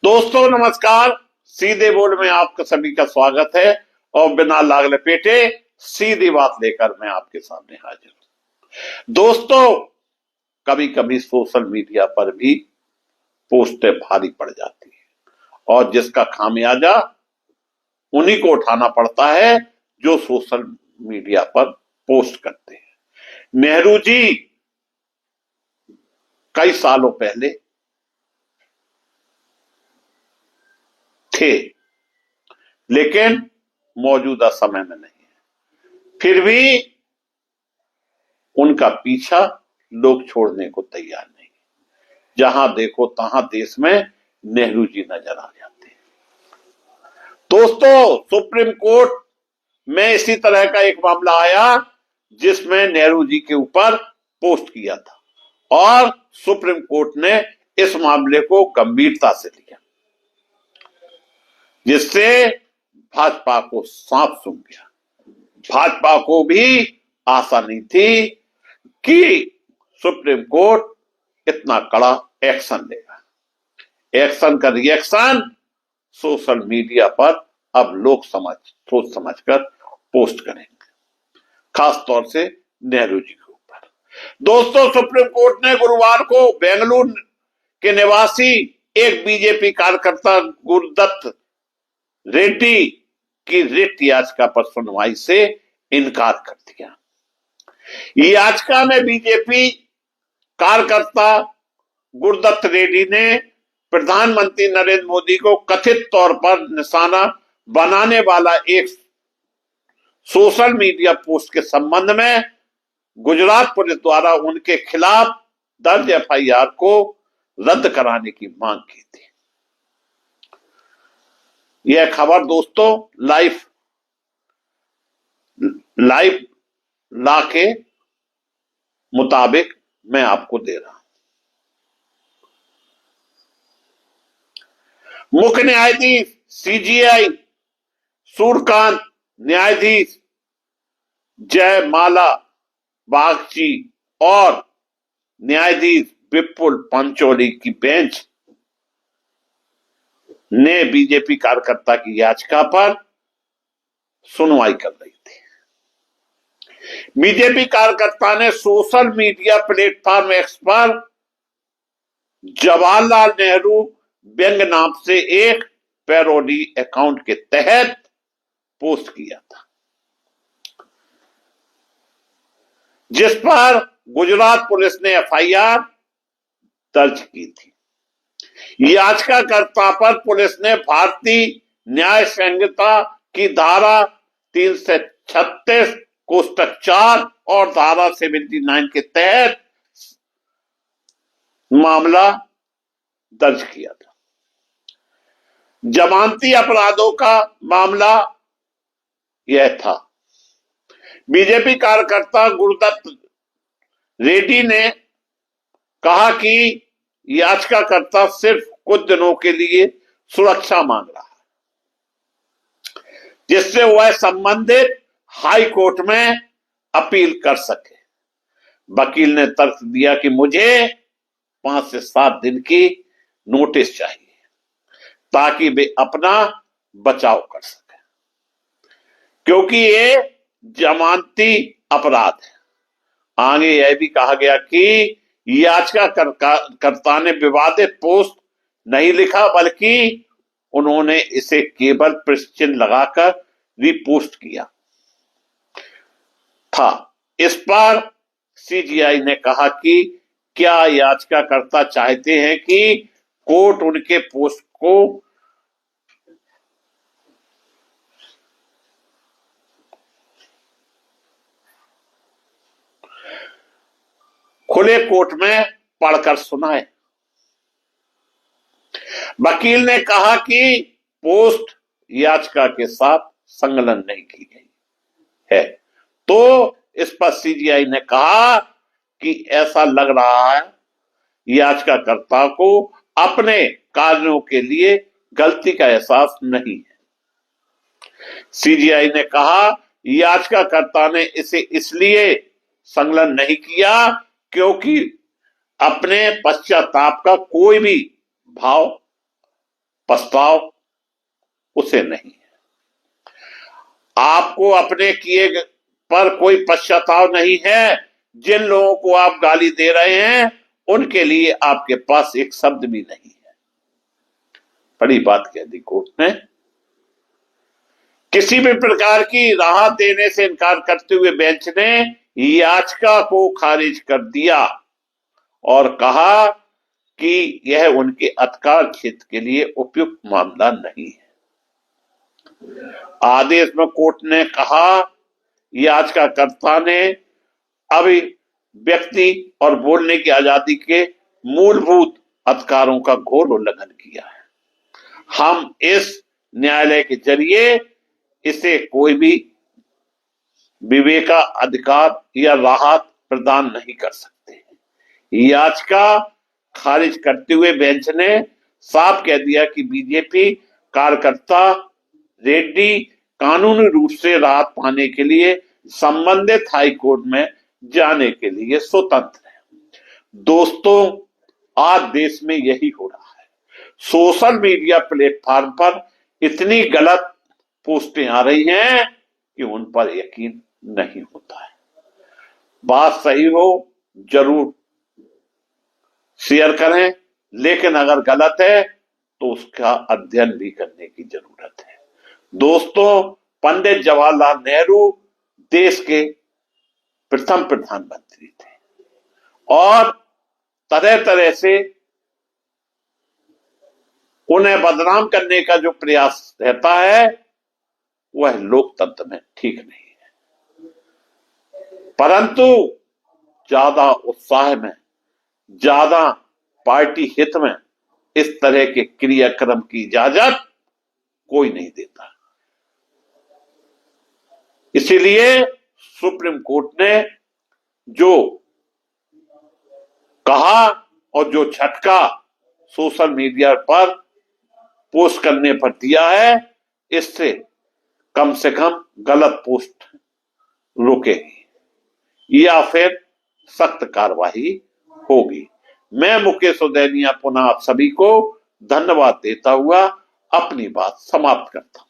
दोस्तों नमस्कार। सीधे बोर्ड में आपका सभी का स्वागत है और बिना लाग लपेटे सीधी बात लेकर मैं आपके सामने हाजिर हूं। दोस्तों, कभी कभी सोशल मीडिया पर भी पोस्टें भारी पड़ जाती है और जिसका खामियाजा उन्हीं को उठाना पड़ता है जो सोशल मीडिया पर पोस्ट करते हैं। नेहरू जी कई सालों पहले थे, लेकिन मौजूदा समय में नहीं है। फिर भी उनका पीछा लोग छोड़ने को तैयार नहीं। जहां देखो तहां देश में नेहरू जी नजर आ जाते हैं। दोस्तों, सुप्रीम कोर्ट में इसी तरह का एक मामला आया जिसमें नेहरू जी के ऊपर पोस्ट किया था और सुप्रीम कोर्ट ने इस मामले को गंभीरता से लिया, जिससे भाजपा को सांप सूंघ गया। भाजपा को भी आशा नहीं थी कि सुप्रीम कोर्ट इतना कड़ा एक्शन लेगा। एक्शन का रिएक्शन सोशल मीडिया पर अब लोग सोच समझकर पोस्ट करेंगे, खास तौर से नेहरू जी के ऊपर। दोस्तों, सुप्रीम कोर्ट ने गुरुवार को बेंगलुरु के निवासी एक बीजेपी कार्यकर्ता गुरुदत्त रेड्डी की रिट याचिका पर सुनवाई से इनकार कर दिया। याचिका में बीजेपी कार्यकर्ता गुरुदत्त रेड्डी ने प्रधानमंत्री नरेंद्र मोदी को कथित तौर पर निशाना बनाने वाला एक सोशल मीडिया पोस्ट के संबंध में गुजरात पुलिस द्वारा उनके खिलाफ दर्ज एफआईआर को रद्द कराने की मांग की थी। यह खबर दोस्तों लाइव लॉ के मुताबिक मैं आपको दे रहा हूं। मुख्य न्यायाधीश सीजीआई सूर्यकांत, न्यायाधीश जयमाला बागची और न्यायाधीश विपुल पंचोली की बेंच ने बीजेपी कार्यकर्ता की याचिका पर सुनवाई कर रही थी। बीजेपी कार्यकर्ता ने सोशल मीडिया प्लेटफॉर्म एक्स पर जवाहरलाल नेहरू व्यंग नाम से एक पैरोडी अकाउंट के तहत पोस्ट किया था, जिस पर गुजरात पुलिस ने एफआईआर दर्ज की थी। याचिकाकर्ता पर पुलिस ने भारतीय न्याय संहिता की धारा 336 कोष्टक 4 और धारा 79 के तहत मामला दर्ज किया था। जमानती अपराधों का मामला यह था। बीजेपी कार्यकर्ता गुरुदत्त रेड्डी ने कहा कि याचिकाकर्ता सिर्फ कुछ दिनों के लिए सुरक्षा मांग रहा है, जिससे वह संबंधित हाई कोर्ट में अपील कर सके। वकील ने तर्क दिया कि मुझे 5 से 7 दिन की नोटिस चाहिए ताकि वे अपना बचाव कर सके, क्योंकि ये जमानती अपराध है। आगे यह भी कहा गया कि याचिकाकर्ता ने विवादित पोस्ट नहीं लिखा, बल्कि उन्होंने इसे केवल प्रश्न चिन्ह लगाकर रिपोस्ट किया था। इस पर सीजीआई ने कहा कि क्या याचिकाकर्ता चाहते हैं कि कोर्ट उनके पोस्ट को खुले कोर्ट में पढ़कर सुनाए। वकील ने कहा कि पोस्ट याचिका के साथ संलग्न नहीं की गई है, तो इस पर सीजीआई ने कहा कि ऐसा लग रहा है याचिकाकर्ता को अपने कार्यों के लिए गलती का एहसास नहीं है। सीजीआई ने कहा याचिकाकर्ता ने इसे इसलिए संलग्न नहीं किया क्योंकि अपने पश्चाताप का कोई भी भाव पछताव उसे नहीं है। आपको अपने किए पर कोई पश्चाताप नहीं है। जिन लोगों को आप गाली दे रहे हैं उनके लिए आपके पास एक शब्द भी नहीं है। बड़ी बात कह दी कोर्ट ने। किसी भी प्रकार की राहत देने से इनकार करते हुए बेंच ने याचिका को खारिज कर दिया और कहा कि यह उनके अधिकार क्षेत्र के लिए उपयुक्त मामला नहीं है। आदेश में कोर्ट ने कहा याचिकाकर्ता ने अभिव्यक्ति और बोलने की आजादी के मूलभूत अधिकारों का घोर उल्लंघन किया है। हम इस न्यायालय के जरिए इसे कोई भी विवेकाधिकार या राहत प्रदान नहीं कर सकते। याचिका खारिज करते हुए बेंच ने साफ कह दिया कि बीजेपी कार्यकर्ता रेड्डी कानूनी रूप से राहत पाने के लिए संबंधित हाई कोर्ट में जाने के लिए स्वतंत्र है। दोस्तों, आज देश में यही हो रहा है। सोशल मीडिया प्लेटफॉर्म पर इतनी गलत पोस्टें आ रही हैं कि उन पर यकीन नहीं होता है। बात सही हो जरूर शेयर करें, लेकिन अगर गलत है तो उसका अध्ययन भी करने की जरूरत है। दोस्तों, पंडित जवाहरलाल नेहरू देश के प्रथम प्रधानमंत्री थे और तरह तरह से उन्हें बदनाम करने का जो प्रयास रहता है वह लोकतंत्र में ठीक नहीं है। परंतु ज्यादा उत्साह में, ज्यादा पार्टी हित में इस तरह के क्रियाक्रम की इजाजत कोई नहीं देता। इसीलिए सुप्रीम कोर्ट ने जो कहा और जो झटका सोशल मीडिया पर पोस्ट करने पर दिया है, इससे कम से कम गलत पोस्ट रुकेगी या फिर सख्त कार्रवाई होगी। मैं मुकेश उदैनिया पुनः आप सभी को धन्यवाद देता हुआ अपनी बात समाप्त करता हूं।